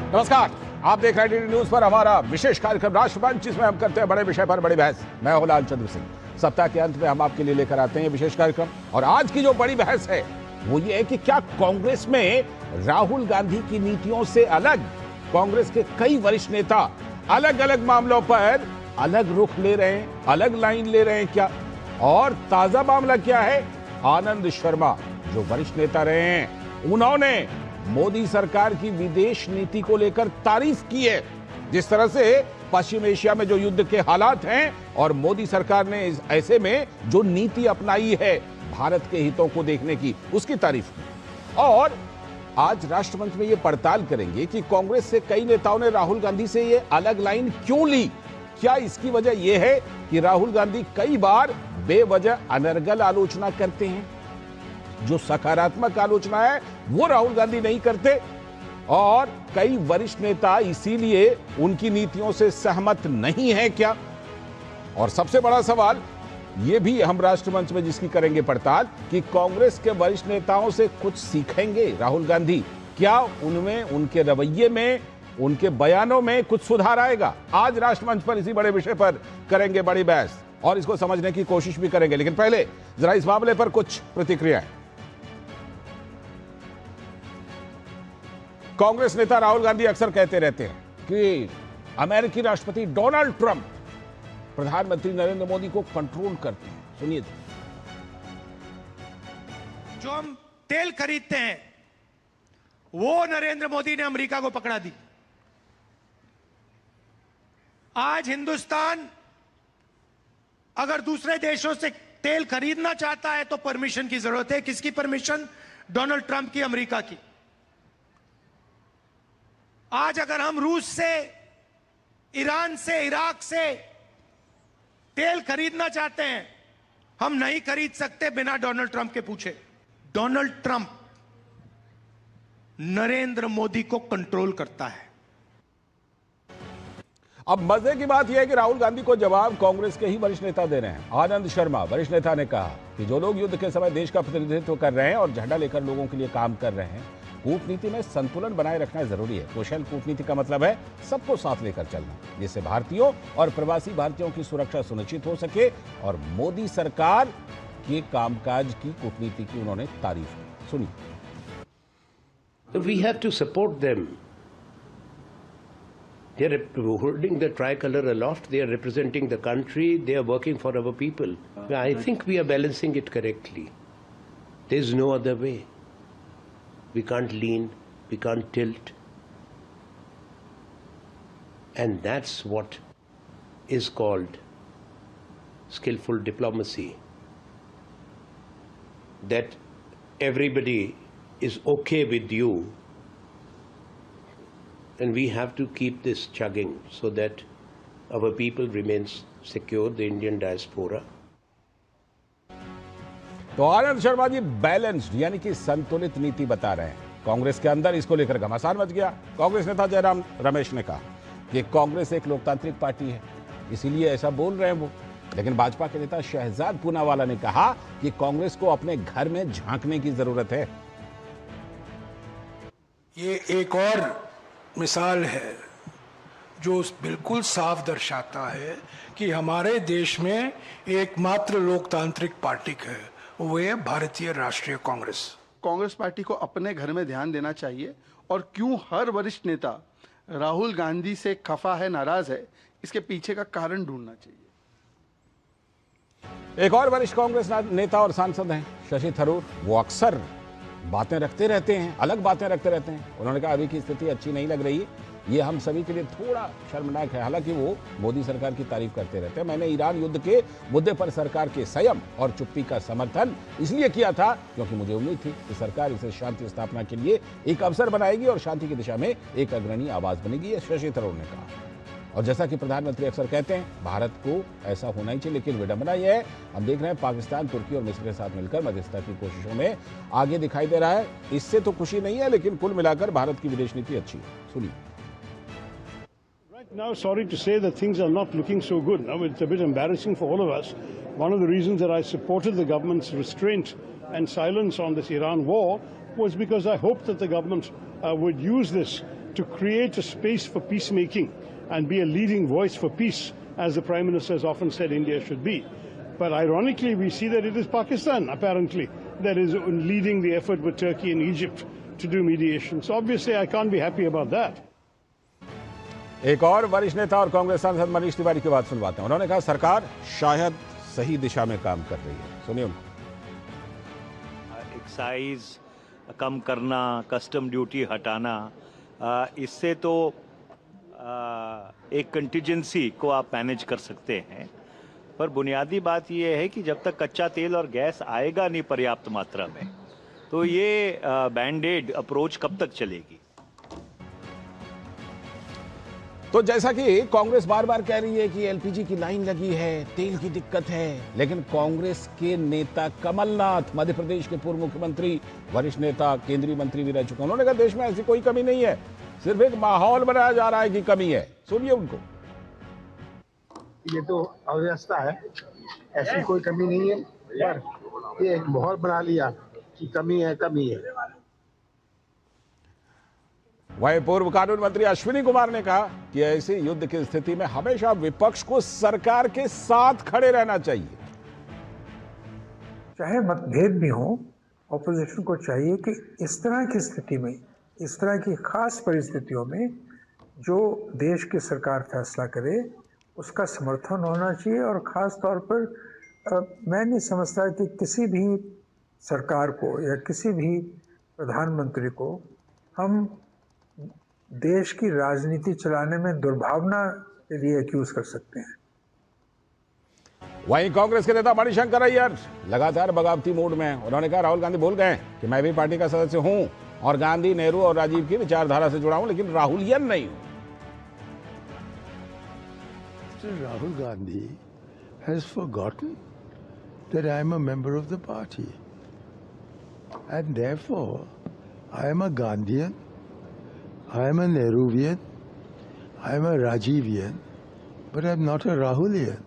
नमस्कार, आप देख रहे हैं डीडी न्यूज पर हमारा विशेष कार्यक्रम राष्ट्रमंच, जिसमें हम करते हैं बड़े विषय पर बड़ी बहस। मैं हूं लाल चंद्र सिंह। सप्ताह के अंत में हम आपके लिए लेकर आते हैं विशेष कार्यक्रम, और आज की जो बड़ी बहस है वो ये है कि क्या कांग्रेस में राहुल गांधी की नीतियों से अलग कांग्रेस के कई वरिष्ठ नेता अलग अलग मामलों पर अलग रुख ले रहे हैं, अलग लाइन ले रहे हैं क्या? और ताजा मामला क्या है? आनंद शर्मा जो वरिष्ठ नेता रहे हैं, उन्होंने मोदी सरकार की विदेश नीति को लेकर तारीफ की है। जिस तरह से पश्चिम एशिया में जो युद्ध के हालात हैं और मोदी सरकार ने ऐसे में जो नीति अपनाई है भारत के हितों को देखने की, उसकी तारीफ की। और आज राष्ट्रमंच में ये पड़ताल करेंगे कि कांग्रेस से कई नेताओं ने राहुल गांधी से ये अलग लाइन क्यों ली। क्या इसकी वजह यह है कि राहुल गांधी कई बार बेवजह अनर्गल आलोचना करते हैं, जो सकारात्मक आलोचना है वो राहुल गांधी नहीं करते, और कई वरिष्ठ नेता इसीलिए उनकी नीतियों से सहमत नहीं है क्या? और सबसे बड़ा सवाल ये भी हम राष्ट्रमंच में जिसकी करेंगे पड़ताल कि कांग्रेस के वरिष्ठ नेताओं से कुछ सीखेंगे राहुल गांधी, क्या उनमें, उनके रवैये में, उनके बयानों में कुछ सुधार आएगा? आज राष्ट्रमंच पर इसी बड़े विषय पर करेंगे बड़ी बहस और इसको समझने की कोशिश भी करेंगे। लेकिन पहले जरा इस मामले पर कुछ प्रतिक्रियाएं। कांग्रेस नेता राहुल गांधी अक्सर कहते रहते हैं कि अमेरिकी राष्ट्रपति डोनाल्ड ट्रंप प्रधानमंत्री नरेंद्र मोदी को कंट्रोल करते हैं। सुनिए, जो हम तेल खरीदते हैं वो नरेंद्र मोदी ने अमेरिका को पकड़ा दी। आज हिंदुस्तान अगर दूसरे देशों से तेल खरीदना चाहता है तो परमिशन की जरूरत है। किसकी परमिशन? डोनाल्ड ट्रंप की, अमेरिका की। आज अगर हम रूस से, ईरान से, इराक से तेल खरीदना चाहते हैं, हम नहीं खरीद सकते बिना डोनाल्ड ट्रंप के पूछे। डोनाल्ड ट्रंप नरेंद्र मोदी को कंट्रोल करता है। अब मजे की बात यह है कि राहुल गांधी को जवाब कांग्रेस के ही वरिष्ठ नेता दे रहे हैं। आनंद शर्मा वरिष्ठ नेता ने कहा कि जो लोग युद्ध के समय देश का प्रतिनिधित्व कर रहे हैं और झंडा लेकर लोगों के लिए काम कर रहे हैं, कूटनीति में संतुलन बनाए रखना जरूरी है। कुशल कूटनीति का मतलब है सबको साथ लेकर चलना, जिससे भारतीयों और प्रवासी भारतीयों की सुरक्षा सुनिश्चित हो सके। और मोदी सरकार के कामकाज की कूटनीति की उन्होंने तारीफ की। सुनिए, We have to support them. They are holding the tricolor aloft. They are representing the country. They are working for our people. I think we are balancing it correctly. There is no other way. We can't lean, we can't tilt. And that's what is called skillful diplomacy. That everybody is okay with you, and we have to keep this chugging so that our people remains secure, the Indian diaspora. तो Anand Sharma ji balanced यानी कि संतुलित नीति बता रहे हैं। कांग्रेस के अंदर इसको लेकर घमासान मच गया। कांग्रेस नेता जयराम रमेश ने कहा कि कांग्रेस एक लोकतांत्रिक पार्टी है, इसीलिए ऐसा बोल रहे हैं वो। लेकिन भाजपा के नेता शहजाद पूनावाला ने कहा कि कांग्रेस को अपने घर में झांकने की जरूरत है। ये एक और मिसाल है जो बिल्कुल साफ दर्शाता है कि हमारे देश में एकमात्र लोकतांत्रिक पार्टी है, वो है भारतीय राष्ट्रीय कांग्रेस। कांग्रेस पार्टी को अपने घर में ध्यान देना चाहिए, और क्यों हर वरिष्ठ नेता राहुल गांधी से खफा है, नाराज है, इसके पीछे का कारण ढूंढना चाहिए। एक और वरिष्ठ कांग्रेस नेता और सांसद हैं शशि थरूर। वो अक्सर बातें रखते रहते हैं, अलग बातें रखते रहते हैं। उन्होंने कहा अभी की स्थिति अच्छी नहीं लग रही, ये हम सभी के लिए थोड़ा शर्मनाक है। हालांकि वो मोदी सरकार की तारीफ करते रहते हैं। मैंने ईरान युद्ध के मुद्दे पर सरकार के संयम और चुप्पी का समर्थन इसलिए किया था क्योंकि मुझे उम्मीद थी कि सरकार इसे शांति स्थापना के लिए एक अवसर बनाएगी और शांति की दिशा में एक अग्रणी आवाज बनेगी, ये शशि थरूर ने कहा। और जैसा कि प्रधानमंत्री अक्सर कहते हैं, भारत को ऐसा होना ही चाहिए, लेकिन विडंबना यह है हम देख रहे हैं पाकिस्तान, तुर्की और मिस्र के साथ मिलकर मध्यस्थता की कोशिशों में आगे दिखाई दे रहा है। इससे तो खुशी नहीं है, लेकिन कुल मिलाकर भारत की विदेश नीति अच्छी है। सुनिए। Right now, sorry to say that things are not looking so good. Now it's a bit embarrassing for all of us. One of the reasons that I supported the government's restraint and silence on this Iran war was because I hoped that the government would use this to create a space for peacemaking and be a leading voice for peace, as the Prime Minister has often said India should be. But ironically, we see that it is Pakistan, apparently, that is leading the effort with Turkey and Egypt to do mediation. So obviously, I can't be happy about that. एक और वरिष्ठ नेता और कांग्रेस सांसद मनीष तिवारी की बात सुनवाते हैं। उन्होंने कहा सरकार शायद सही दिशा में काम कर रही है। सुनिए उनको। एक्साइज कम करना, कस्टम ड्यूटी हटाना, इससे तो एक कंटिजेंसी को आप मैनेज कर सकते हैं, पर बुनियादी बात यह है कि जब तक कच्चा तेल और गैस आएगा नहीं पर्याप्त मात्रा में, तो ये बैंडेड अप्रोच कब तक चलेगी। तो जैसा कि कांग्रेस बार बार कह रही है कि एलपीजी की लाइन लगी है, तेल की दिक्कत है, लेकिन कांग्रेस के नेता कमलनाथ, मध्य प्रदेश के पूर्व मुख्यमंत्री, वरिष्ठ नेता, केंद्रीय मंत्री भी रह चुके हैं, उन्होंने कहा देश में ऐसी कोई कमी नहीं है, सिर्फ एक माहौल बनाया जा रहा है कि कमी है। सुनिए उनको। ये तो अव्यवस्था है, ऐसी कोई कमी नहीं है, पर ये एक माहौल बना लिया कि कमी है, कमी है। वहीं पूर्व कानून मंत्री अश्विनी कुमार ने कहा कि ऐसी युद्ध की स्थिति में हमेशा विपक्ष को सरकार के साथ खड़े रहना चाहिए। चाहे मतभेद भी हो, ऑपोजिशन को चाहिए कि इस तरह की स्थिति में, इस तरह की खास परिस्थितियों में जो देश की सरकार फैसला करे उसका समर्थन होना चाहिए। और ख़ास तौर पर मैं नहीं समझता कि किसी भी सरकार को या किसी भी प्रधानमंत्री को हम देश की राजनीति चलाने में दुर्भावना के लिए एक्यूज कर सकते हैं। वहीं कांग्रेस के नेता मणिशंकर अय्यर लगातार बगावती मूड में हैं। उन्होंने कहा राहुल गांधी भूल गए कि मैं भी पार्टी का सदस्य हूं और गांधी, नेहरू और राजीव की विचारधारा से जुड़ा हूं, लेकिन राहुलियन नहीं हूं। Rahul Gandhi has forgotten that I am a member of the party, and therefore I am a Gandhian, I am a Nehruvian, I am a Rajivian, but I am not a Rahulian.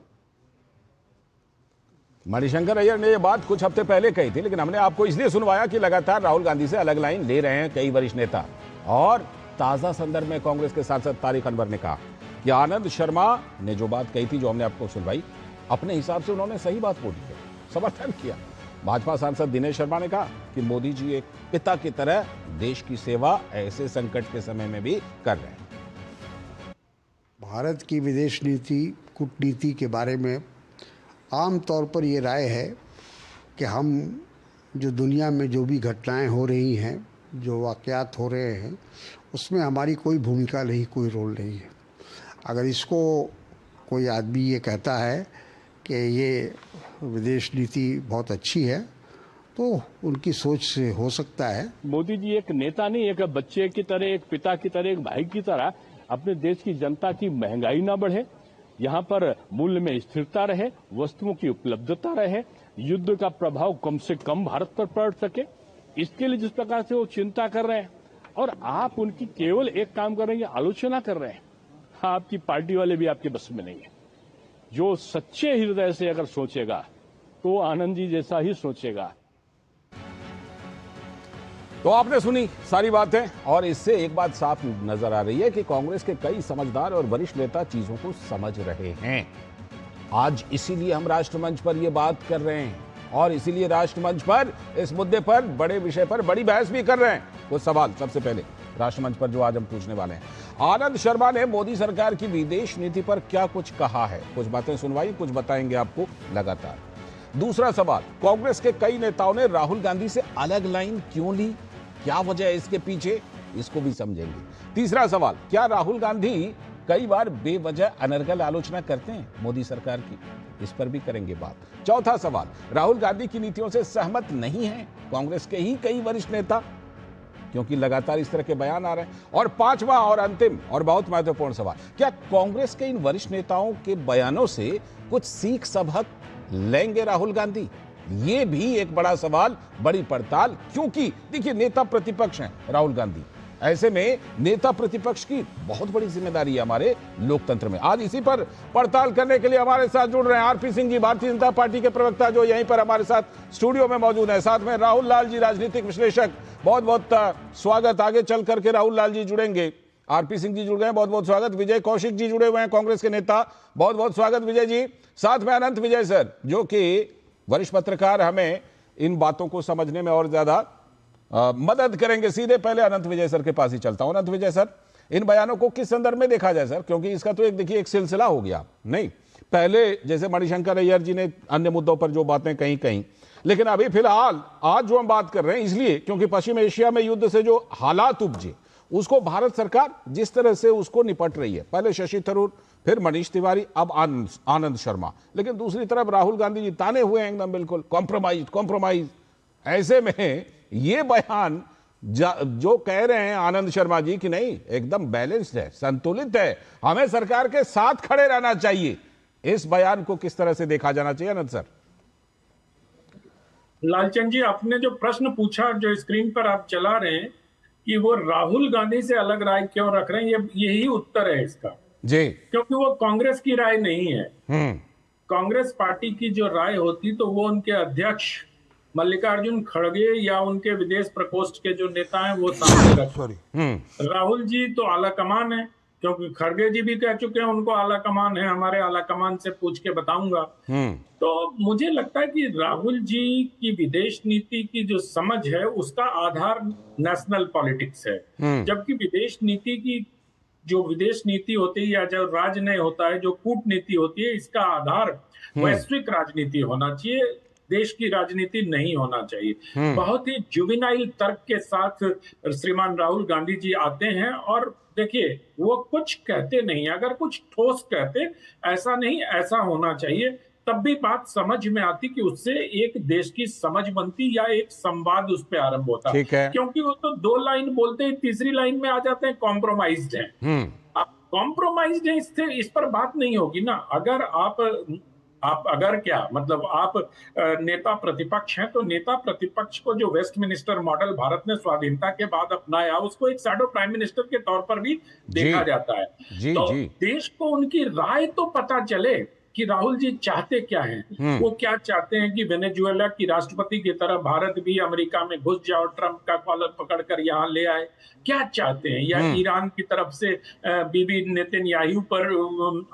Manishankar Iyer ने यह बात कुछ हफ्ते पहले कही थी, लेकिन हमने आपको इसलिए सुनवाया कि लगातार राहुल गांधी से अलग लाइन ले रहे हैं कई वरिष्ठ नेता। और ताजा संदर्भ में कांग्रेस के सांसद तारिक अनवर ने कहा कि आनंद शर्मा ने जो बात कही थी, जो हमने आपको सुनवाई, अपने हिसाब से उन्होंने सही बात बोली है, समर्थन किया। भाजपा सांसद दिनेश शर्मा ने कहा कि मोदी जी एक पिता की तरह देश की सेवा ऐसे संकट के समय में भी कर रहे हैं। भारत की विदेश नीति, कूटनीति के बारे में आम तौर पर ये राय है कि हम जो दुनिया में जो भी घटनाएं हो रही हैं, जो वाक़यात हो रहे हैं, उसमें हमारी कोई भूमिका नहीं, कोई रोल नहीं है। अगर इसको कोई आदमी ये कहता है कि ये विदेश नीति बहुत अच्छी है, तो उनकी सोच से हो सकता है। मोदी जी एक नेता नहीं, एक बच्चे की तरह, एक पिता की तरह, एक भाई की तरह अपने देश की जनता की महंगाई ना बढ़े, यहाँ पर मूल्य में स्थिरता रहे, वस्तुओं की उपलब्धता रहे, युद्ध का प्रभाव कम से कम भारत पर पड़ सके, इसके लिए जिस प्रकार से वो चिंता कर रहे हैं, और आप उनकी केवल एक काम कर रहे हैं, आलोचना कर रहे हैं। आपकी पार्टी वाले भी आपके बस में नहीं है। जो सच्चे हृदय से अगर सोचेगा तो आनंद जी जैसा ही सोचेगा। तो आपने सुनी सारी बातें, और इससे एक बात साफ नजर आ रही है कि कांग्रेस के कई समझदार और वरिष्ठ नेता चीजों को समझ रहे हैं। आज इसीलिए हम राष्ट्रमंच पर यह बात कर रहे हैं, और इसीलिए राष्ट्रमंच पर इस मुद्दे पर, बड़े विषय पर बड़ी बहस भी कर रहे हैं। कुछ सवाल सबसे पहले राष्ट्रमंच पर जो आज हम पूछने वाले हैं, आनंद शर्मा ने मोदी सरकार की विदेश नीति पर क्या कुछ कहा है, कुछ बातें सुनवाई, कुछ बताएंगे आपको लगातार। दूसरा सवाल, कांग्रेस के कई नेताओं ने राहुल गांधी से अलग लाइन क्यों ली, क्या वजह है इसके पीछे, इसको भी समझेंगे। तीसरा सवाल, क्या राहुल गांधी कई बार बेवजह अनर्गल आलोचना करते हैं मोदी सरकार की, इस पर भी करेंगे बात। चौथा सवाल, राहुल गांधी की नीतियों से सहमत नहीं है कांग्रेस के ही कई वरिष्ठ नेता, क्योंकि लगातार इस तरह के बयान आ रहे हैं। और पांचवा और अंतिम और बहुत महत्वपूर्ण सवाल, क्या कांग्रेस के इन वरिष्ठ नेताओं के बयानों से कुछ सीख सबक लेंगे राहुल गांधी? ये भी एक बड़ा सवाल, बड़ी पड़ताल, क्योंकि देखिए नेता प्रतिपक्ष हैं राहुल गांधी, ऐसे में नेता प्रतिपक्ष की बहुत बड़ी जिम्मेदारी है हमारे लोकतंत्र में। आज इसी पर पड़ताल करने के लिए हमारे साथ जुड़ रहे हैं आरपी सिंह जी, भारतीय जनता पार्टी के प्रवक्ता, जो यहीं पर हमारे साथ स्टूडियो में मौजूद है। साथ में राहुल लाल जी, राजनीतिक विश्लेषक। बहुत बहुत स्वागत। आगे चल करके राहुल लाल जी जुड़ेंगे, आरपी सिंह जी जुड़ गए, बहुत बहुत स्वागत। विजय कौशिक जी जुड़े हुए हैं, कांग्रेस के नेता, बहुत बहुत स्वागत विजय जी। साथ में अनंत विजय सर, जो कि वरिष्ठ पत्रकार, हमें इन बातों को समझने में और ज्यादा मदद करेंगे। सीधे पहले अनंत विजय सर के पास ही चलता हूं। अनंत विजय सर, इन बयानों को किस संदर्भ में देखा जाए सर, क्योंकि इसका तो एक देखिए एक सिलसिला हो गया, नहीं पहले जैसे मणिशंकर अय्यर जी ने अन्य मुद्दों पर जो बातें कहीं, लेकिन अभी फिलहाल आज जो हम बात कर रहे हैं इसलिए क्योंकि पश्चिम एशिया में युद्ध से जो हालात उपजे उसको भारत सरकार जिस तरह से उसको निपट रही है, पहले शशि थरूर, फिर मनीष तिवारी, अब आनंद शर्मा, लेकिन दूसरी तरफ राहुल गांधी जी ताने हुए हैं एकदम बिल्कुल कॉम्प्रोमाइज। ऐसे में ये बयान जो कह रहे हैं आनंद शर्मा जी कि नहीं एकदम बैलेंस्ड है, संतुलित है, हमें सरकार के साथ खड़े रहना चाहिए, इस बयान को किस तरह से देखा जाना चाहिए आनंद सर? लालचंद जी, आपने जो प्रश्न पूछा, जो स्क्रीन पर आप चला रहे हैं कि वो राहुल गांधी से अलग राय क्यों रख रहे हैं, यही उत्तर है इसका जी, क्योंकि वो कांग्रेस की राय नहीं है। कांग्रेस पार्टी की जो राय होती तो वो उनके अध्यक्ष मल्लिकार्जुन खड़गे या उनके विदेश प्रकोष्ठ के जो नेता हैं वो सामने रखते। राहुल जी तो आला कमान है, क्योंकि खड़गे जी भी कह चुके हैं उनको आला कमान है, हमारे आला कमान से पूछ के बताऊंगा। तो मुझे लगता है कि राहुल जी की विदेश नीति की जो समझ है उसका आधार नेशनल पॉलिटिक्स है, जबकि विदेश नीति की जो विदेश नीति होती है या जो राजनय होता है, जो कूटनीति होती है, इसका आधार वैश्विक राजनीति होना चाहिए, देश की राजनीति नहीं होना चाहिए। बहुत ही जुवेनाइल तर्क के साथ श्रीमान राहुल गांधी जी आते हैं और देखिए वो कुछ कहते नहीं, अगर कुछ ठोस कहते, ऐसा नहीं ऐसा होना चाहिए, तब भी बात समझ में आती कि उससे एक देश की समझ बनती या एक संवाद उस पर आरंभ होता। क्योंकि वो तो 2 लाइन बोलते हैं, तीसरी लाइन में आ जाते हैं कॉम्प्रोमाइज्ड है। अब कॉम्प्रोमाइज्ड है, इससे इस पर बात नहीं होगी ना। अगर आप अगर क्या मतलब आप नेता प्रतिपक्ष हैं, तो नेता प्रतिपक्ष को जो वेस्टमिनिस्टर मॉडल भारत ने स्वाधीनता के बाद अपनाया उसको एक शैडो प्राइम मिनिस्टर के तौर पर भी देखा जाता है। तो देश को उनकी राय तो पता चले कि राहुल जी चाहते क्या हैं। वो क्या चाहते हैं कि वेनेजुएला की राष्ट्रपति की तरह भारत भी अमेरिका में घुस जाओ, ट्रंप का कॉलर पकड़कर यहाँ ले आए, क्या चाहते हैं? या ईरान की तरफ से बीबी नेतन्याहू पर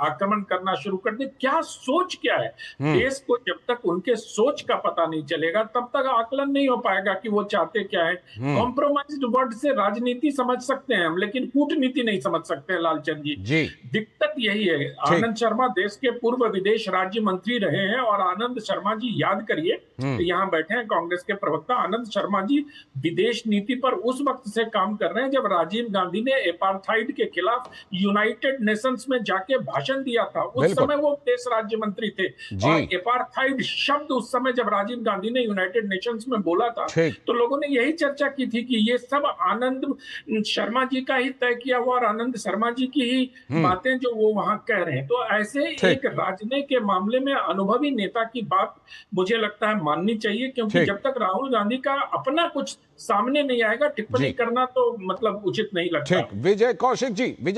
आक्रमण करना शुरू कर दे, क्या सोच क्या है? देश को जब तक उनके सोच का पता नहीं चलेगा तब तक आकलन नहीं हो पाएगा कि वो चाहते क्या है। कॉम्प्रोमाइज्ड वर्ड से राजनीति समझ सकते हैं हम, लेकिन कूटनीति नहीं समझ सकते लालचंद जी। दिक्कत यही है। आनंद शर्मा देश के पूर्व विदेश राज्य मंत्री रहे हैं और आनंद शर्मा जी, याद करिए, यहाँ बैठे हैं कांग्रेस के प्रवक्ता, आनंद शर्मा जी विदेश नीति पर उस वक्त से काम कर रहे हैं जब राजीव गांधी ने एपार्थाइड के खिलाफ यूनाइटेड नेशंस में जाके भाषण दिया था। उस समय वो विदेश राज्य मंत्री थे और एपार्थाइड शब्द उस समय जब राजीव गांधी ने यूनाइटेड नेशंस में बोला था तो लोगों ने यही चर्चा की थी कि ये सब आनंद शर्मा जी का ही तय किया हुआ और आनंद शर्मा जी की ही बातें जो वो वहां कह रहे हैं। तो ऐसे एक राजनीति के मामले में अनुभवी नेता की बात मुझे लगता है माननी चाहिए, क्योंकि जब तक राहुल गांधी का अपना कुछ सामने नहीं आएगा टिप्पणी करना तो मतलब उचित नहीं लगता। ठीक, विजय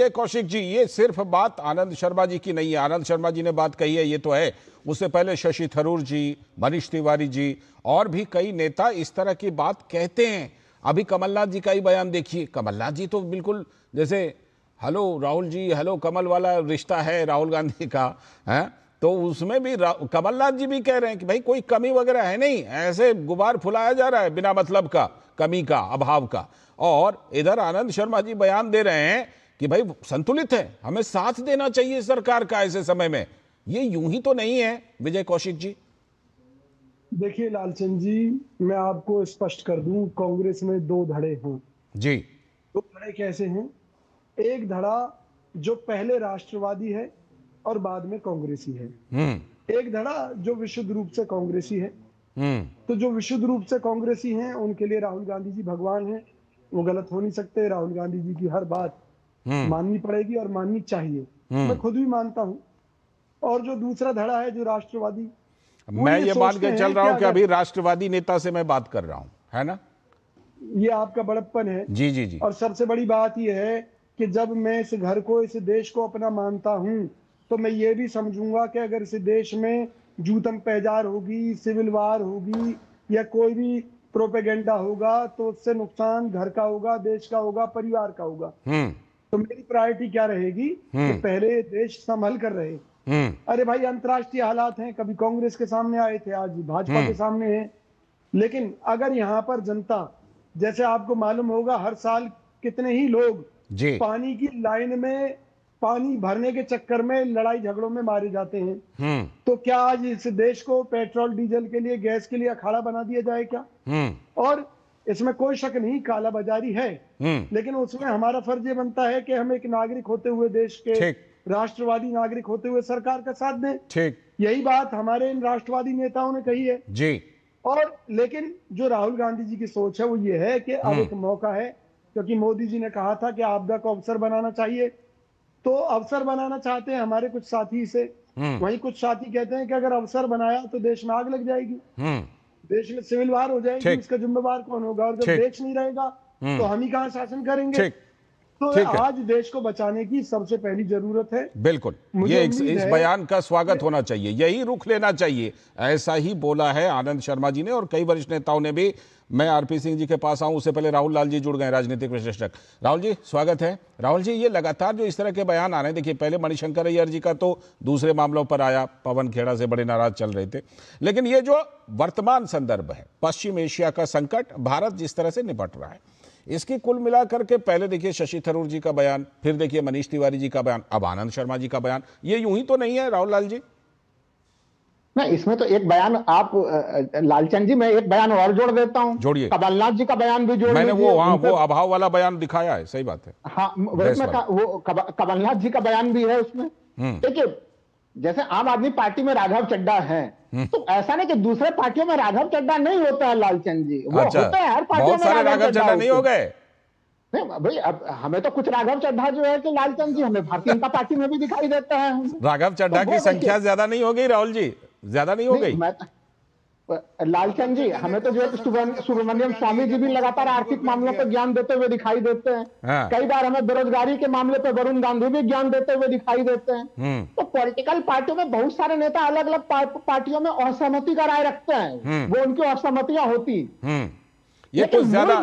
कौशिक जी, ये सिर्फ बात आनंद शर्मा जी की नहीं है। आनंद शर्मा जी ने बात कही है, ये तो है, उससे पहले शशि थरूर जी, मनीष तिवारी जी और भी कई नेता इस तरह की बात कहते हैं। अभी कमलनाथ जी का ही बयान देखिए, कमलनाथ जी तो बिल्कुल जैसे हेलो राहुल जी, हेलो कमल वाला रिश्ता है राहुल गांधी का, है तो उसमें भी कमलनाथ जी भी कह रहे हैं कि भाई कोई कमी वगैरह है नहीं, ऐसे गुबार फुलाया जा रहा है बिना मतलब का, कमी का, अभाव का। और इधर आनंद शर्मा जी बयान दे रहे हैं कि भाई संतुलित है, हमें साथ देना चाहिए सरकार का ऐसे समय में। ये यूं ही तो नहीं है विजय कौशिक जी। देखिए लालचंद जी, मैं आपको स्पष्ट कर दूं, कांग्रेस में 2 धड़े हैं जी। 2 धड़े कैसे हैं? एक धड़ा जो पहले राष्ट्रवादी है और बाद में कांग्रेसी है, एक धड़ा जो विशुद्ध रूप से कांग्रेसी है। तो जो विशुद्ध रूप से कांग्रेसी हैं उनके लिए राहुल गांधी जी भगवान हैं, वो गलत हो नहीं सकते। राहुल गांधी जी की हर बात माननी पड़ेगी और माननी चाहिए, मैं खुद भी मानता हूं। और जो दूसरा धड़ा है जो राष्ट्रवादी, मैं ये मान के चल रहा हूं कि अभी राष्ट्रवादी नेता से मैं बात कर रहा हूं, है ना? ये आपका बड़प्पन है। जी जी जी। और सबसे बड़ी बात यह है कि जब मैं इस घर को, इस देश को अपना मानता हूं, तो मैं ये भी समझूंगा कि अगर इस देश में जूतम पैजार होगी, सिविल वार होगी या कोई भी प्रोपेगेंडा होगा, तो उससे नुकसान घर का होगा, देश का होगा, परिवार का होगा। तो मेरी प्रायोरिटी क्या रहेगी कि पहले देश संभल कर रहे। अरे भाई, अंतर्राष्ट्रीय हालात हैं, कभी कांग्रेस के सामने आए थे, आज भाजपा के सामने हैं। लेकिन अगर यहाँ पर जनता, जैसे आपको मालूम होगा, हर साल कितने ही लोग पानी की लाइन में, पानी भरने के चक्कर में, लड़ाई झगड़ों में मारे जाते हैं। तो क्या आज इस देश को पेट्रोल डीजल के लिए, गैस के लिए अखाड़ा बना दिया जाए क्या? और इसमें कोई शक नहीं, काला बाजारी है, लेकिन उसमें हमारा फर्ज ये बनता है कि हम एक नागरिक होते हुए, देश के राष्ट्रवादी नागरिक होते हुए सरकार का साथ दें। यही बात हमारे इन राष्ट्रवादी नेताओं ने कही है जी। और लेकिन जो राहुल गांधी जी की सोच है वो ये है कि अब एक मौका है, क्योंकि मोदी जी ने कहा था कि आपदा को अवसर बनाना चाहिए, तो अवसर बनाना चाहते हैं हमारे कुछ साथी से। वहीं कुछ साथी कहते हैं कि अगर अवसर बनाया तो देश में आग लग जाएगी, देश में सिविल वार हो जाएगी, इसका जिम्मेवार कौन होगा? और जब देश नहीं रहेगा तो हम ही कहां शासन करेंगे? तो आज देश को बचाने की सबसे पहली जरूरत है। बिल्कुल, ये इस बयान का स्वागत होना चाहिए, यही रुख लेना चाहिए। ऐसा ही बोला है आनंद शर्मा जी ने और कई वरिष्ठ नेताओं ने भी। मैं आरपी सिंह जी के पास आऊं उससे पहले राहुल लाल जी जुड़ गए, राजनीतिक विश्लेषक। राहुल जी स्वागत है। राहुल जी, ये लगातार जो इस तरह के बयान आ रहे हैं, देखिए पहले मणिशंकर अय्यर जी का तो दूसरे मामलों पर आया, पवन खेड़ा से बड़े नाराज चल रहे थे, लेकिन ये जो वर्तमान संदर्भ है, पश्चिम एशिया का संकट, भारत जिस तरह से निपट रहा है, इसकी कुल मिलाकर के पहले देखिए शशि थरूर जी का बयान, फिर देखिए मनीष तिवारी जी का बयान, अब आनंद शर्मा जी का बयान, ये यूं ही तो नहीं है राहुल लाल जी? नहीं, इसमें तो एक बयान आप लालचंद जी, मैं एक बयान और जोड़ देता हूं, जोड़िए। कमलनाथ जी का बयान भी जोड़ मैंने वो अभाव वाला बयान दिखाया है, सही बात है। हाँ, वो कमलनाथ जी का बयान भी है उसमें। देखिए, जैसे आम आदमी पार्टी में राघव चड्ढा है, तो ऐसा नहीं कि दूसरे पार्टियों में राघव चड्ढा नहीं होता है लालचंद जी, वो होता है हर पार्टियों में। राघव चड्ढा नहीं हो गए? नहीं भाई, अब हमें तो कुछ राघव चड्ढा जो है कि लालचंद जी, हमें भारतीय जनता पार्टी में भी दिखाई देता है। राघव चड्ढा की संख्या ज्यादा नहीं हो गई राहुल जी, ज्यादा नहीं हो गई? लालचंद जी, हमें तो जो है सुब्रमण्यम स्वामी जी भी लगातार आर्थिक मामलों पर ज्ञान देते हुए दिखाई देते हैं। कई बार हमें बेरोजगारी के मामले पर वरुण गांधी भी ज्ञान देते हुए दिखाई देते हैं। तो पॉलिटिकल पार्टियों में बहुत सारे नेता अलग अलग पार्टियों में असहमति का राय रखते हैं, वो उनकी असहमतियां होती। ये कुछ ज्यादा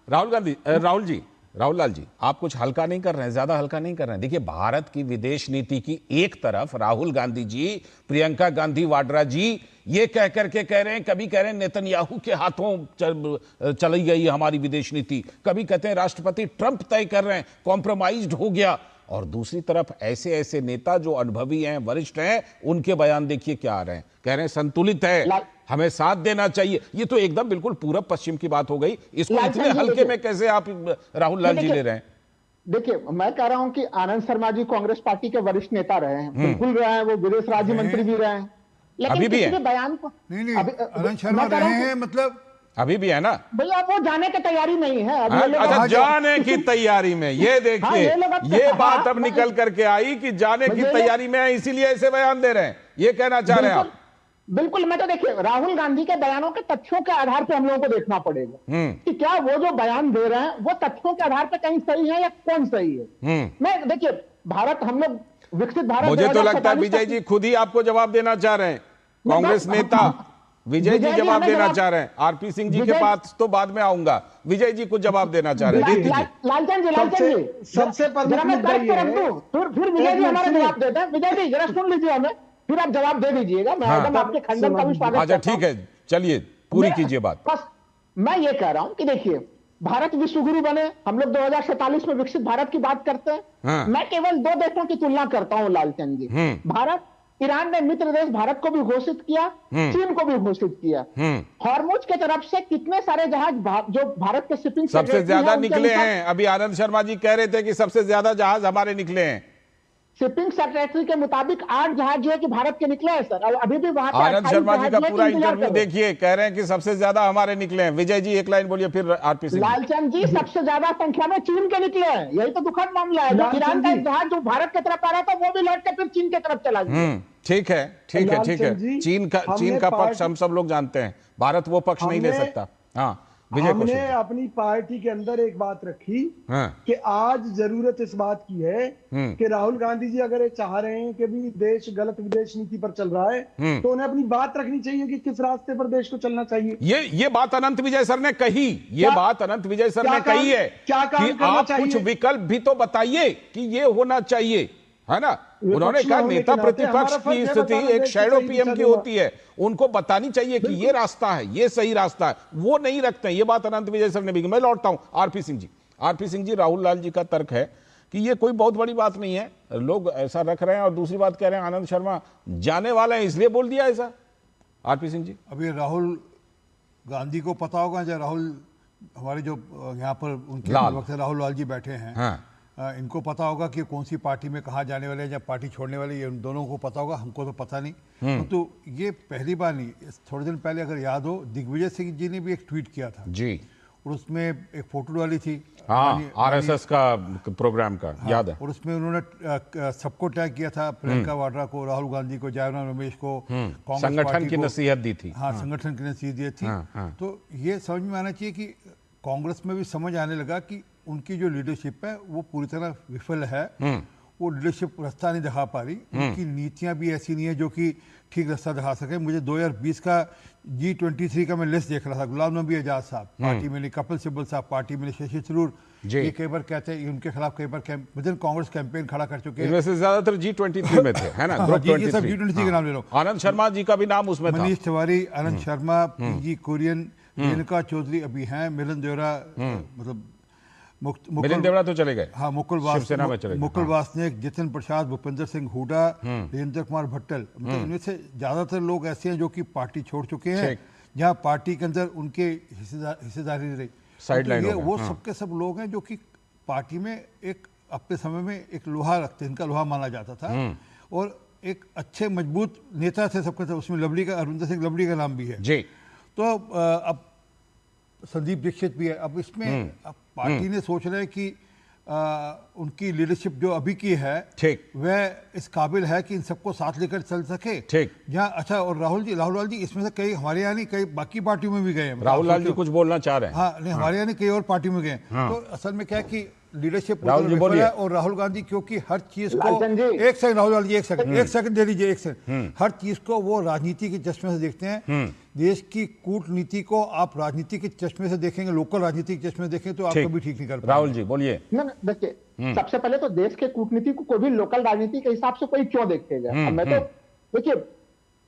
राहुल लाल जी, आप कुछ हल्का नहीं कर रहे हैं, ज्यादा हल्का नहीं कर रहे हैं। देखिए, भारत की विदेश नीति की एक तरफ राहुल गांधी जी, प्रियंका गांधी वाड्रा जी ये कह करके कह रहे हैं, कभी कह रहे हैं नेतन्याहू के हाथों चली गई हमारी विदेश नीति, कभी कहते हैं राष्ट्रपति ट्रंप तय कर रहे हैं, कॉम्प्रोमाइज्ड हो गया, और दूसरी तरफ ऐसे ऐसे नेता जो अनुभवी हैं, वरिष्ठ हैं, उनके बयान देखिए क्या आ रहे हैं, कह रहे हैं संतुलित है, हमें साथ देना चाहिए। ये तो एकदम बिल्कुल पूरब पश्चिम की बात हो गई। इसको इतने हल्के में कैसे आप राहुल लाल जी ले रहे हैं? देखिए, मैं कह रहा हूं कि आनंद शर्मा जी कांग्रेस पार्टी के वरिष्ठ नेता रहे हैं, बिल्कुल रहे हैं, वो विदेश राज्य मंत्री भी रहे हैं, लेकिन अभी भी किसी भी बयान को नहीं आनंद शर्मा रहे हैं, मतलब अभी भी है ना भैया, वो जाने की तैयारी नहीं है। अच्छा, जाने की तैयारी में, ये देखिए ये बात अब निकल करके आई कि जाने की तैयारी में है, इसीलिए ऐसे बयान दे रहे हैं, ये कहना चाह रहे हैं आप? बिल्कुल। मैं तो देखिए, राहुल गांधी के बयानों के तथ्यों के आधार पर हम लोगों को देखना पड़ेगा कि क्या वो जो बयान दे रहे हैं वो तथ्यों के आधार पर कहीं सही है या कौन सही है। मैं देखिए, भारत, हम लोग विकसित भारत, मुझे तो लगता है विजय जी खुद ही आपको जवाब देना चाह रहे हैं, कांग्रेस नेता विजय जी जवाब देना चाह रहे हैं। आरपी सिंह जी के पास तो बाद में आऊंगा, विजय जी कुछ जवाब देना चाह रहे हैं। लालचंद जी सबसे प्रमुख मुद्दा ये है, फिर विजय जी हमारा जवाब देते हैं। विजय जी जरा सुन लीजिए हमें, फिर आप जवाब दे दीजिएगा। मैं एकदम आपके खंडन का भी स्वागत करता हूं। अच्छा ठीक है, चलिए पूरी कीजिए बात। बस मैं ये कह रहा हूं कि देखिए, भारत विश्वगुरु बने, हम लोग 2047 में विकसित भारत की बात करते हैं। मैं केवल दो देशों की तुलना करता हूं लालचंद जी। भारत, ईरान ने मित्र देश भारत को भी घोषित किया, चीन को भी घोषित किया। हॉर्मुज के तरफ से कितने सारे जहाज जो भारत के शिपिंग सबसे ज्यादा निकले हैं। अभी आनंद शर्मा जी कह रहे थे कि सबसे ज्यादा जहाज हमारे निकले हैं। शिपिंग सेक्रेटरी के मुताबिक 8 जहाज जो है कि भारत के निकले हैं सर, और अभी भी वहां आनंद शर्मा जी का पूरा इंटरव्यू देखिए, कह रहे हैं कि सबसे ज्यादा हमारे निकले हैं। विजय जी एक लाइन बोलिए, फिर आरपी सिंह। लालचंद जी, सबसे ज्यादा संख्या में चीन के निकले हैं, यही तो दुखद मामला है। ईरान का जहाज जो भारत की तरफ आ रहा था वो भी लौट के फिर चीन की तरफ चला गया। ठीक है, चीन का पक्ष हम सब लोग जानते हैं, भारत वो पक्ष नहीं ले सकता। हाँ विजय हमने कौशल। अपनी पार्टी के अंदर एक बात रखी हाँ। कि आज जरूरत इस बात की है कि राहुल गांधी जी अगर ये चाह रहे हैं कि भी देश गलत विदेश नीति पर चल रहा है तो उन्हें अपनी बात रखनी चाहिए कि किस रास्ते पर देश को चलना चाहिए। ये बात अनंत विजय सर ने कही, ये बात अनंत विजय सर ने कही है कि आप कुछ विकल्प भी तो बताइए कि ये होना चाहिए, है ना। उन्होंने कहा नेता प्रतिपक्ष की स्थिति एक शैडो पीएम की होती है, उनको बतानी चाहिए कि ये रास्ता है, ये सही रास्ता है, वो नहीं रखते हैं। ये बात अनंत विजय सर ने भी। मैं लौटता हूं आरपी सिंह जी। आरपी सिंह जी, राहुल लाल जी का तर्क है कि ये कोई बहुत बड़ी बात नहीं है, लोग ऐसा रख रहे हैं, और दूसरी बात कह रहे हैं आनंद शर्मा जाने वाला है इसलिए बोल दिया ऐसा। आरपी सिंह जी, अभी राहुल गांधी को पता होगा, जब राहुल हमारे जो यहाँ पर उनके वक्त राहुल लाल जी बैठे हैं, हाँ। इनको पता होगा कि कौन सी पार्टी में कहाँ जाने वाले हैं या पार्टी छोड़ने वाले, ये उन दोनों को पता होगा, हमको तो पता नहीं। तो ये पहली बार नहीं, थोड़े दिन पहले अगर याद हो, दिग्विजय सिंह जी ने भी एक ट्वीट किया था जी, और उसमें एक फोटो डाली थी, हाँ, आरएसएस का प्रोग्राम का, हाँ, याद है। और उसमें उन्होंने सबको टैग किया था, प्रियंका वाड्रा को, राहुल गांधी को, जयराम रमेश को, संगठन की नसीहत दी थी। हाँ, संगठन की नसीहत दी थी। तो ये समझ में आना चाहिए कि कांग्रेस में भी समझ आने लगा कि उनकी जो लीडरशिप है वो पूरी तरह विफल है, वो लीडरशिप रास्ता नहीं दिखा पा रही, उनकी नीतियां भी ऐसी नहीं है जो कि ठीक रास्ता दिखा सके। मुझे 2020 का G23 का मैं लिस्ट देख रहा था, गुलाम नबी आजाद साहब पार्टी में नहीं, कपिल सिब्बल साहब पार्टी में, शशि थरूर, ये कई बार कहते हैं उनके खिलाफ कई बार विदिन कांग्रेस कैंपेन खड़ा कर चुके हैं। इनमें से ज्यादातर G23 में थे, है ना, ग्रुप 23। G23 का नाम ले लो, आनंद शर्मा जी का भी नाम उसमें था, मनीष तिवारी, आनंद शर्मा, पीजी कुरियन, मेनका चौधरी अभी हैं, मिलन देवरा, मतलब मिलिंद देवड़ा तो चले गए, हाँ, मुकुल वासनिक, जितिन प्रसाद, भूपेंद्र सिंह हुडा, राजेंद्र कुमार भट्टल, मतलब इनमें से ज्यादातर लोग ऐसे हैं जो कि पार्टी छोड़ चुके हैं, जहां पार्टी के अंदर उनके हिस्सेदारी नहीं रही, साइड लाइन। वो सबके सब लोग हैं जो कि पार्टी में एक अपने समय में एक लोहा रखते, इनका लोहा माना जाता था, और एक अच्छे मजबूत नेता थे सबके सब। उसमें लवली का, अरविंदर सिंह लवली का नाम भी है जी। तो अब संदीप दीक्षित भी है। अब इसमें अब पार्टी ने सोच रहे हैं कि उनकी लीडरशिप जो अभी की है वह इस काबिल है कि इन सबको साथ लेकर चल सके। जहाँ अच्छा, और राहुल लाल जी इसमें से कई हमारे यहाँ नहीं, कई बाकी पार्टियों में भी गए हैं। राहुल लाल जी कुछ बोलना चाह रहे हैं। हाँ, नहीं, हमारे यहाँ नहीं, कई और पार्टियों में गए। तो असल में क्या है कि लीडरशिप है, और राहुल गांधी क्योंकि हर चीज को, एक सेकंड राहुल गांधी, एक सेकंड दे दीजिए, एक सेकंड, हर चीज को वो राजनीति के चश्मे से देखते हैं। देश की कूटनीति को आप राजनीति के चश्मे से देखेंगे, लोकल राजनीति के चश्मे से देखें तो आप कभी ठीक नहीं कर पाएंगे। राहुल जी बोलिए। देखिए, सबसे पहले तो देश के कूटनीति को कोई भी लोकल राजनीति के हिसाब से कोई क्यों देखेगा। मैं तो देखिए,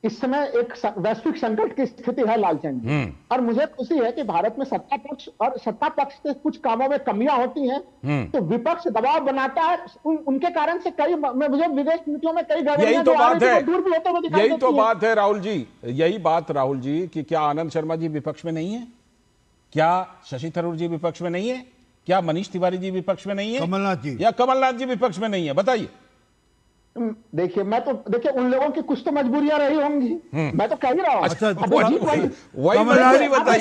इस समय एक वैश्विक संकट की स्थिति है लालचंद जी, और मुझे खुशी है कि भारत में सत्ता पक्ष और सत्ता पक्ष के कुछ कामों में कमियां होती हैं तो विपक्ष दबाव बनाता है, उनके कारण से कई मुझे विदेश नीतियों में कई यही तो बात है, यही तो बात है राहुल जी, यही बात राहुल जी कि क्या आनंद शर्मा जी विपक्ष में नहीं है, क्या शशि थरूर जी विपक्ष में नहीं है, क्या मनीष तिवारी जी विपक्ष में नहीं है, कमलनाथ जी, या कमलनाथ जी विपक्ष में नहीं है, बताइए। देखिए, मैं तो देखिए उन लोगों की कुछ तो मजबूरियां रही होंगी, मैं तो कह ही रहा हूं। अच्छा,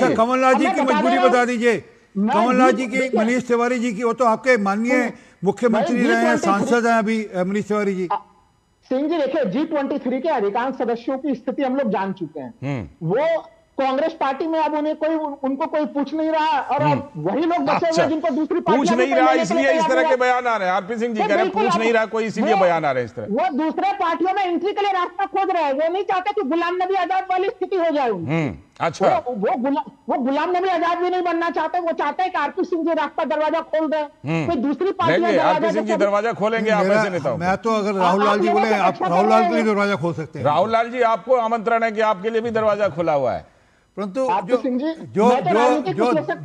कमलनाथ जी की मजबूरी बता दीजिए, कमलनाथ जी की, मनीष तिवारी जी की, वो तो आपके माननीय मुख्यमंत्री रहे हैं, सांसद हैं अभी मनीष तिवारी जी। सिंह जी देखिए, G23 के अधिकांश सदस्यों की स्थिति हम लोग जान चुके हैं। वो कांग्रेस पार्टी में अब उनको कोई पूछ नहीं रहा, और अब वही लोग बचे हुए जिनको दूसरी पार्टी पूछ नहीं रहा, इसलिए इस तरह के बयान आ रहे हैं। आरपी सिंह जी कह रहे हैं पूछ नहीं रहा कोई, इसीलिए बयान आ रहे हैं इस तरह। वो दूसरे पार्टियों में एंट्री के लिए रास्ता खोज रहे हैं, वो नहीं चाहते कि गुलाम नबी आजाद वाली स्थिति हो जाए। अच्छा, वो गुलाम नबी आजाद भी नहीं बनना चाहते, वो चाहते हैं कि आरपी सिंह जी रास्ता दरवाजा खोल दें, कोई दूसरी पार्टी में आरपी सिंह जी दरवाजा खोलेंगे। आप ऐसे नेता, मैं तो अगर राहुल लाल जी बोले, आप राहुल लाल के लिए दरवाजा खोल सकते हैं। राहुल लाल जी, आपको आमंत्रण है कि आपके लिए भी दरवाजा खुला हुआ है, परंतु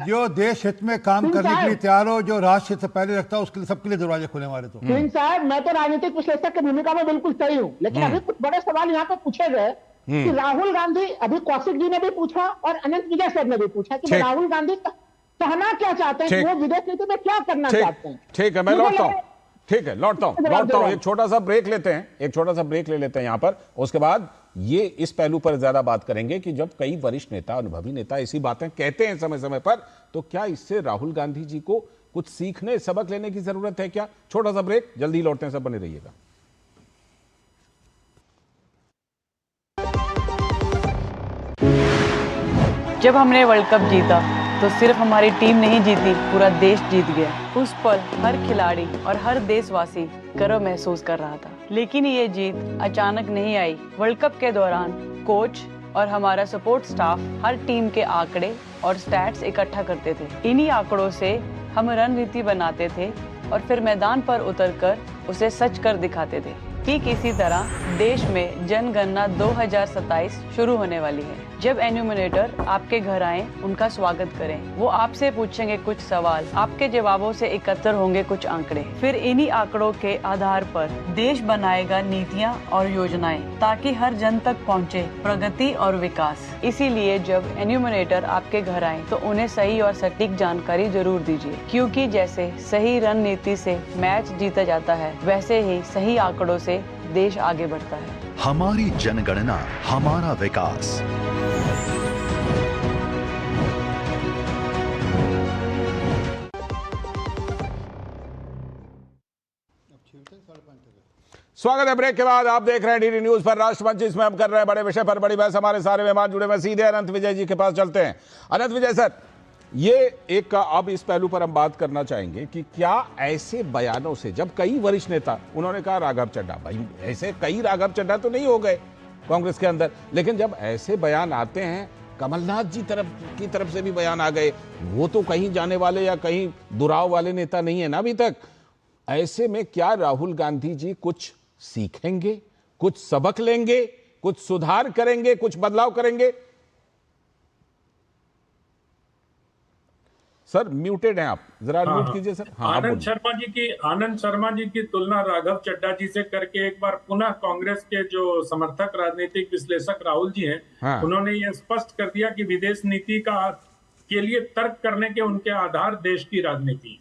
जो देश हित में काम करने के लिए तैयार हो, जो राष्ट्र हित से पहले रखता है, उसके लिए सबके लिए दरवाजे खुले हमारे। तो सिंह साहब, मैं तो राजनीतिक विश्लेषक की भूमिका में बिल्कुल सही हूँ, लेकिन अभी कुछ बड़े सवाल यहाँ पे पूछे गए कि राहुल गांधी, अभी कौशिक जी ने भी पूछा और अनंत विजय सर ने भी पूछा कि राहुल गांधी कहना क्या चाहते हैं, वो विदेश नीति में क्या करना चाहते हैं। ठीक है, मैं लौटता हूँ। ठीक है, लौटता हूँ। एक छोटा सा ब्रेक लेते हैं, एक छोटा सा ब्रेक ले लेते हैं यहाँ पर। उसके बाद ये इस पहलू पर ज्यादा बात करेंगे कि जब कई वरिष्ठ नेता, अनुभवी नेता ऐसी बातें कहते हैं समय समय पर, तो क्या इससे राहुल गांधी जी को कुछ सीखने, सबक लेने की जरूरत है क्या? छोटा सा ब्रेक, जल्दी लौटते हैं, सब बने रहिएगा। जब हमने वर्ल्ड कप जीता तो सिर्फ हमारी टीम नहीं जीती, पूरा देश जीत गया। उस पल हर खिलाड़ी और हर देशवासी गर्व महसूस कर रहा था। लेकिन ये जीत अचानक नहीं आई। वर्ल्ड कप के दौरान कोच और हमारा सपोर्ट स्टाफ हर टीम के आंकड़े और स्टैट्स इकट्ठा करते थे। इन्हीं आंकड़ों से हम रणनीति बनाते थे और फिर मैदान पर उतरकर उसे सच कर दिखाते थे। ठीक इसी तरह देश में जनगणना 2027 शुरू होने वाली है। जब एन्यूमरेटर आपके घर आए, उनका स्वागत करें। वो आपसे पूछेंगे कुछ सवाल, आपके जवाबों से एकत्र होंगे कुछ आंकड़े। फिर इन्हीं आंकड़ों के आधार पर देश बनाएगा नीतियाँ और योजनाएं, ताकि हर जन तक पहुँचे प्रगति और विकास। इसीलिए जब एन्यूमरेटर आपके घर आए तो उन्हें सही और सटीक जानकारी जरूर दीजिए, क्योंकि जैसे सही रणनीति से मैच जीता जाता है, वैसे ही सही आंकड़ों से देश आगे बढ़ता है। हमारी जनगणना, हमारा विकास। स्वागत है ब्रेक के बाद। आप देख रहे हैं डीडी न्यूज पर राष्ट्रमंच। इसमें हम कर रहे हैं बड़े विषय पर बड़ी बहस। हमारे सारे मेहमान जुड़े हुए सीधे अनंत विजय जी के पास चलते हैं। अनंत विजय सर, ये एक अब इस पहलू पर हम बात करना चाहेंगे कि क्या ऐसे बयानों से, जब कई वरिष्ठ नेता, उन्होंने कहा राघव चड्ढा, भाई ऐसे कई राघव चड्ढा तो नहीं हो गए कांग्रेस के अंदर, लेकिन जब ऐसे बयान आते हैं, कमलनाथ जी की तरफ से भी बयान आ गए, वो तो कहीं जाने वाले या कहीं दुराव वाले नेता नहीं है ना अभी तक। ऐसे में क्या राहुल गांधी जी कुछ सीखेंगे, कुछ सबक लेंगे, कुछ सुधार करेंगे, कुछ बदलाव करेंगे? सर म्यूटेड हैं आप, जरा म्यूट कीजिए सर। हाँ, आनंद शर्मा जी की तुलना राघव चड्ढा जी से करके एक बार पुनः कांग्रेस के जो समर्थक राजनीतिक विश्लेषक राहुल जी हैं, हाँ। उन्होंने ये स्पष्ट कर दिया कि विदेश नीति के लिए तर्क करने के उनके आधार देश की राजनीति,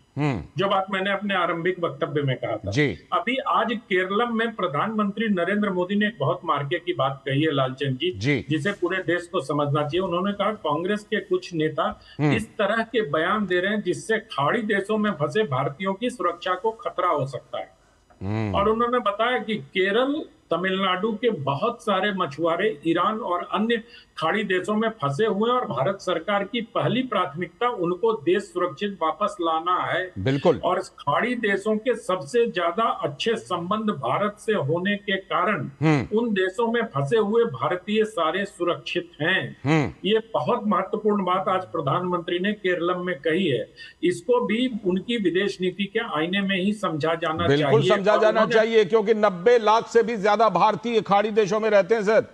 जो बात मैंने अपने आरंभिक वक्तव्य में कहा था। अभी आज केरलम में प्रधानमंत्री नरेंद्र मोदी ने एक बहुत मार्के की बात कही है लालचंद जी, जिसे पूरे देश को समझना चाहिए। उन्होंने कहा कांग्रेस के कुछ नेता इस तरह के बयान दे रहे हैं जिससे खाड़ी देशों में फंसे भारतीयों की सुरक्षा को खतरा हो सकता है। और उन्होंने बताया कि केरल, तमिलनाडु के बहुत सारे मछुआरे ईरान और अन्य खाड़ी देशों में फंसे हुए हैं और भारत सरकार की पहली प्राथमिकता उनको देश सुरक्षित वापस लाना है। बिल्कुल। और खाड़ी देशों के सबसे ज्यादा अच्छे संबंध भारत से होने के कारण उन देशों में फंसे हुए भारतीय सारे सुरक्षित हैं। ये बहुत महत्वपूर्ण बात आज प्रधानमंत्री ने केरलम में कही है। इसको भी उनकी विदेश नीति के आईने में ही समझा जाना चाहिए। बिल्कुल समझा जाना चाहिए, क्योंकि 90 लाख से भी ज्यादा भारतीय खाड़ी देशों में रहते हैं सर।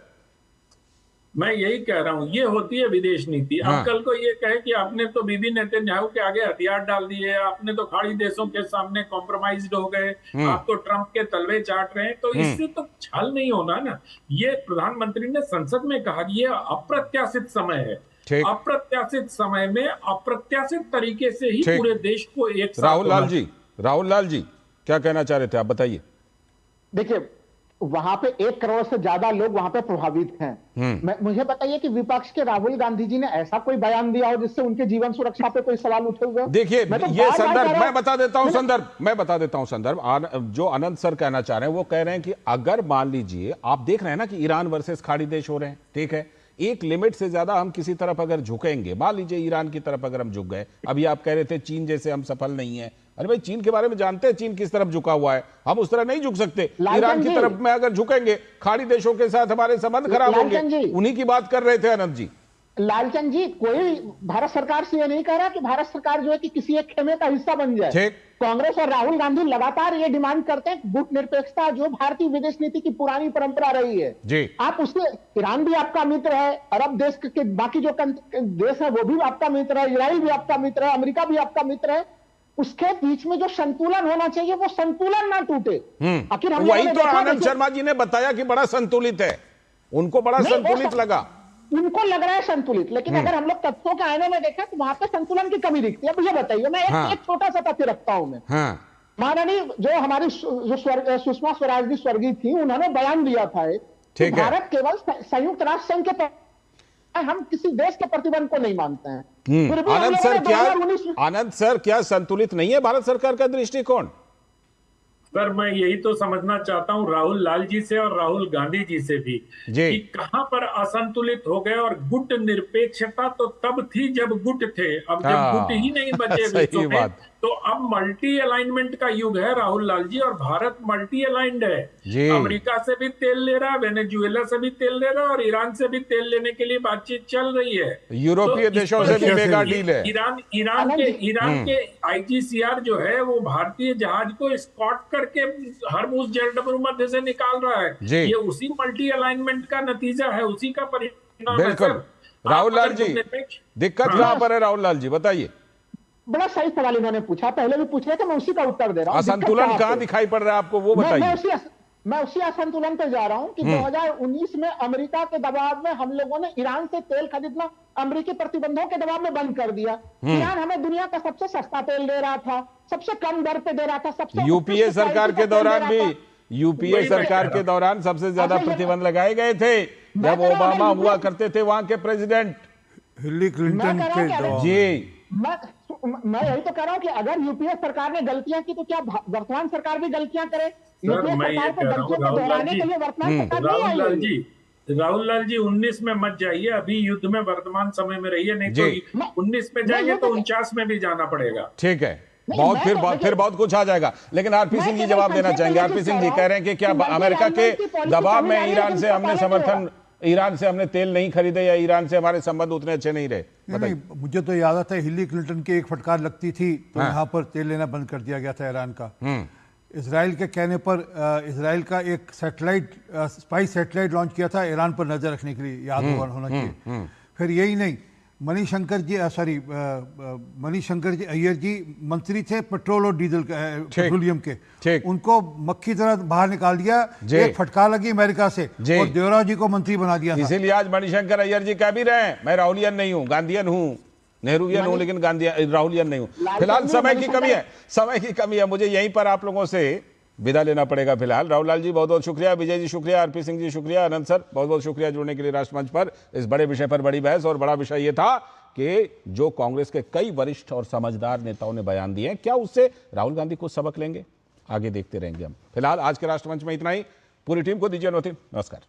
मैं यही कह रहा हूं, ये होती है विदेश नीति। हाँ। अब कल को ये कहे कि आपने तो बीबी नेतन्याहू के आगे हथियार डाल दिए, आपने तो खाड़ी देशों के सामने कॉम्प्रोमाइज्ड हो गए, आप तो ट्रंप के तलवे चाट रहे हैं, तो इससे तो छल नहीं होना ना। ये प्रधानमंत्री ने संसद में कहा कि ये अप्रत्याशित समय है। अप्रत्याशित समय में अप्रत्याशित तरीके से ही पूरे देश को एक साथ। राहुल लाल जी क्या कहना चाह रहे थे, आप बताइए। देखिए, वहां पे 1 करोड़ से ज्यादा लोग वहां पे प्रभावित हैं। मुझे बताइए कि विपक्ष के राहुल गांधी जी ने ऐसा कोई बयान दिया हो जिससे उनके जीवन सुरक्षा पे कोई सवाल उठे हुए? देखिए ये संदर्भ मैं बता देता हूं संदर्भ। जो अनंत सर कहना चाह रहे हैं, वो कह रहे हैं कि अगर मान लीजिए आप देख रहे हैं ना कि ईरान वर्सेस खाड़ी देश हो रहे हैं, ठीक है, एक लिमिट से ज्यादा हम किसी तरफ अगर झुकेंगे, मान लीजिए ईरान की तरफ अगर हम झुक गए, अभी आप कह रहे थे चीन जैसे हम सफल नहीं है, अरे भाई चीन के बारे में जानते हैं, चीन किस तरफ झुका हुआ है, हम उस तरह नहीं झुक सकते। ईरान की तरफ में अगर झुकेंगे, खाड़ी देशों के साथ हमारे संबंध खराब होंगे। उन्हीं की बात कर रहे थे अनंत जी। लालचंद जी, कोई भारत सरकार से ये नहीं कह रहा कि भारत सरकार जो है कि किसी एक खेमे का हिस्सा बन जाए। कांग्रेस और राहुल गांधी लगातार ये डिमांड करते हैं गुट निरपेक्षता, जो भारतीय विदेश नीति की पुरानी परंपरा रही है जी। आप उसमें, ईरान भी आपका मित्र है, अरब देश के बाकी जो देश है वो भी आपका मित्र है, इजराइल भी आपका मित्र है, अमेरिका भी आपका मित्र है। उसके बीच में जो संतुलन होना चाहिए वो संतुलन ना टूटे। आखिर वही तो आनंद शर्मा जी ने बताया कि बड़ा संतुलित है, उनको बड़ा संतुलित लगा। उनको लग रहा है संतुलित, लेकिन अगर हम लोग तथ्यों के आईने में देखें तो वहां पे संतुलन की कमी दिखती है। अब ये बताइए, मैं एक छोटा सा तथ्य रखता हूं मैं। माननीय जो हमारी जो सुषमा स्वराज जी स्वर्गीय थी, उन्होंने बयान दिया था कि भारत केवल संयुक्त राष्ट्र संघ के, हम किसी देश के प्रतिबंध को नहीं मानते हैं। आनंद सर क्या संतुलित नहीं है भारत सरकार का दृष्टिकोण? सर मैं यही तो समझना चाहता हूँ राहुल लाल जी से और राहुल गांधी जी से भी कि कहां पर असंतुलित हो गए। और गुट निरपेक्षता तो तब थी जब गुट थे, अब जब गुट ही नहीं बचे विश्व में तो अब मल्टी अलाइनमेंट का युग है राहुल लाल जी, और भारत मल्टी अलाइंड है। अमेरिका से भी तेल ले रहा है, वेनेजुएला से भी तेल ले रहा है और ईरान से भी तेल लेने के लिए बातचीट चल रही है। यूरोपीय देशों से भी मेगा डील है। ईरान के IGCR जो है वो भारतीय जहाज को स्कॉट करके हरमुज जल मध्य से निकाल रहा है। ये उसी मल्टी अलाइनमेंट का नतीजा है, उसी का परिणाम है। बिल्कुल राहुल लाल जी, दिक्कत कहां पर है राहुल लाल जी बताइए। बड़ा सही सवाल इन्होंने पूछा, पहले भी पूछ रहे थे, मैं उसी का उत्तर दे रहा हूँ। असंतुलन कहां दिखाई पड़ रहा है आपको वो बताइए। मैं उसी असंतुलन पे जा रहा हूं कि 2019 में अमेरिका के दबाव में हम लोगों ने ईरान से तेल खरीदना अमेरिकी प्रतिबंधों के दबाव में बंद कर दिया। ईरान हमें दुनिया का सबसे सस्ता तेल दे रहा था, सबसे कम दर पे दे रहा था, सबसे यूपीए सरकार के दौरान भी, यूपीए सरकार के दौरान सबसे ज्यादा प्रतिबंध लगाए गए थे जब ओबामा हुआ करते थे वहां के प्रेसिडेंट हिलरी क्लिंटन के दौरान। जी मैं यही तो कह रहा हूं कि अगर यूपीए सरकार ने गलतियां की तो क्या वर्तमान सरकार भी गलतियां करे? यूपीए सरकार को गलतियों को दोहराने के लिए वर्तमान सरकार नहीं आई। राहुल लाल जी 19 में मत जाइए, अभी युद्ध में वर्तमान समय में रहिए, नहीं तो 19 में जाइए तो 49 में भी जाना पड़ेगा। ठीक है, फिर बहुत कुछ आ जाएगा। लेकिन आरपी सिंह जी जवाब देना चाहेंगे। आरपी सिंह जी कह रहे हैं कि क्या अमेरिका के दबाव में ईरान से हमने तेल नहीं खरीदे या ईरान से हमारे संबंध उतने अच्छे नहीं रहे? नहीं, मुझे तो याद आता है हिलरी क्लिंटन की एक फटकार लगती थी तो यहाँ पर तेल लेना बंद कर दिया गया था ईरान का। इजराइल के कहने पर इजराइल का एक स्पाई सैटेलाइट लॉन्च किया था ईरान पर नजर रखने के लिए, याद होना चाहिए। फिर यही नहीं, मणिशंकर जी अय्यर जी मंत्री थे पेट्रोल और डीजल पेट्रोलियम के, उनको मक्खी तरह बाहर निकाल दिया, एक फटकार लगी अमेरिका से और देवराव जी को मंत्री बना दिया। इसीलिए आज मणिशंकर अय्यर जी कह भी रहे हैं मैं राहुलियन नहीं हूँ, गांधीयन हूँ, नेहरूवियन हूँ, लेकिन राहुलियन नहीं हूँ। फिलहाल समय की कमी है, मुझे यहीं पर आप लोगों से विदा लेना पड़ेगा। फिलहाल राहुल लाल जी बहुत बहुत शुक्रिया, विजय जी शुक्रिया, आरपी सिंह जी शुक्रिया, आनंद सर बहुत बहुत शुक्रिया जुड़ने के लिए राष्ट्रमंच पर इस बड़े विषय पर बड़ी बहस। और बड़ा विषय ये था कि जो कांग्रेस के कई वरिष्ठ और समझदार नेताओं ने बयान दिए हैं, क्या उससे राहुल गांधी कुछ सबक लेंगे? आगे देखते रहेंगे हम। फिलहाल आज के राष्ट्रमंच में इतना ही। पूरी टीम को दीजिए अनुमति। नमस्कार।